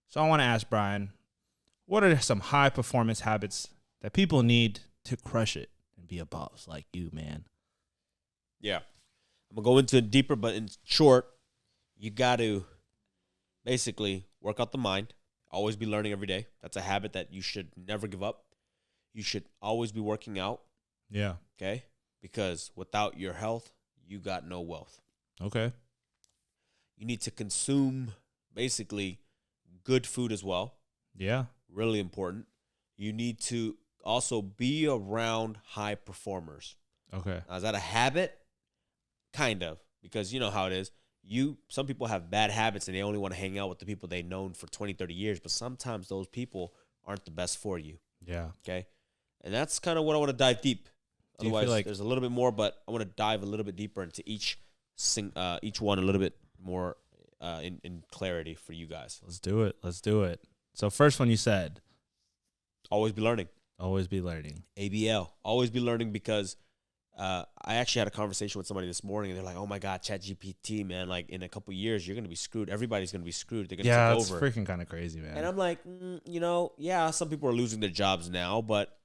So I want to ask Brian, what are some high performance habits that people need to crush it and be a boss like you, man? Yeah. I'm going to go into it deeper, but in short, you got to basically work out the mind, always be learning every day. That's a habit that you should never give up. You should always be working out, Yeah. okay? Because without your health, you got no wealth. Okay. You need to consume basically good food as well. Yeah. Really important. You need to also be around high performers. Okay. Now, is that a habit? Kind of, because you know how it is. Some people have bad habits and they only want to hang out with the people they've known for 20, 30 years, but sometimes those people aren't the best for you, Yeah. okay? And that's kind of what I want to dive deep. Do you feel Otherwise, like- there's a little bit more, but I want to dive a little bit deeper into each one a little bit more in clarity for you guys. Let's do it. Let's do it. So first one you said, Always be learning. always be learning. ABL. Always be learning because I actually had a conversation with somebody this morning, and they're like, "Oh my God, ChatGPT, man! Like in a couple years, you're gonna be screwed. Everybody's gonna be screwed. They're gonna Yeah, take it's over." freaking kind of crazy, man. And I'm like, yeah, some people are losing their jobs now, but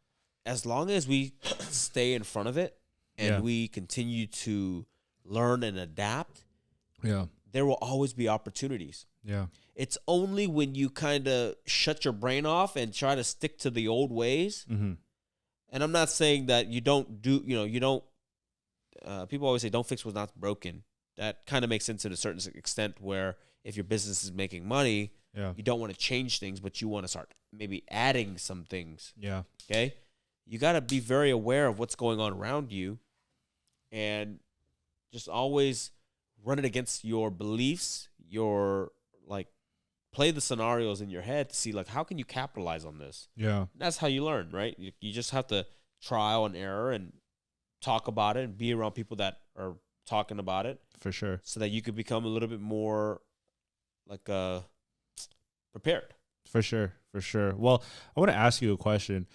as long as we stay in front of it and Yeah. we continue to learn and adapt, Yeah. there will always be opportunities. Yeah. It's only when you kind of shut your brain off and try to stick to the old ways. Mm-hmm. And I'm not saying that you don't do, you don't, people always say don't fix what's not broken. That kind of makes sense to a certain extent where if your business is making money, Yeah. you don't want to change things, but you want to start maybe adding some things, Yeah. okay? You got to be very aware of what's going on around you and just always run it against your beliefs, play the scenarios in your head to see, how can you capitalize on this? Yeah. That's how you learn, right? You just have to trial and error and talk about it and be around people that are talking about it For sure. so that you could become a little bit more prepared. For sure. For sure. Well, I want to ask you a question.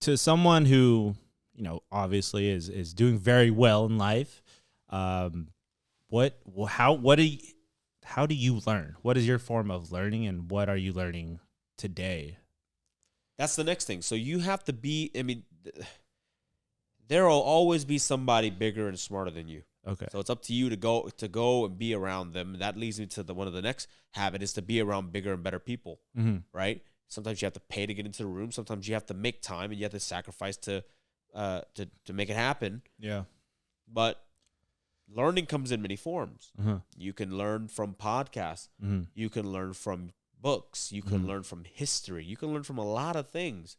To someone who, obviously is doing very well in life, how do you learn? What is your form of learning, and what are you learning today? That's the next thing. So you have to be, there will always be somebody bigger and smarter than you. Okay. So it's up to you to go and be around them. That leads me to one of the next habit is to be around bigger and better people, Mm-hmm. right? Sometimes you have to pay to get into the room. Sometimes you have to make time and you have to sacrifice to make it happen. Yeah. But learning comes in many forms. Uh-huh. You can learn from podcasts. Mm-hmm. You can learn from books. You can learn from history. You can learn from a lot of things.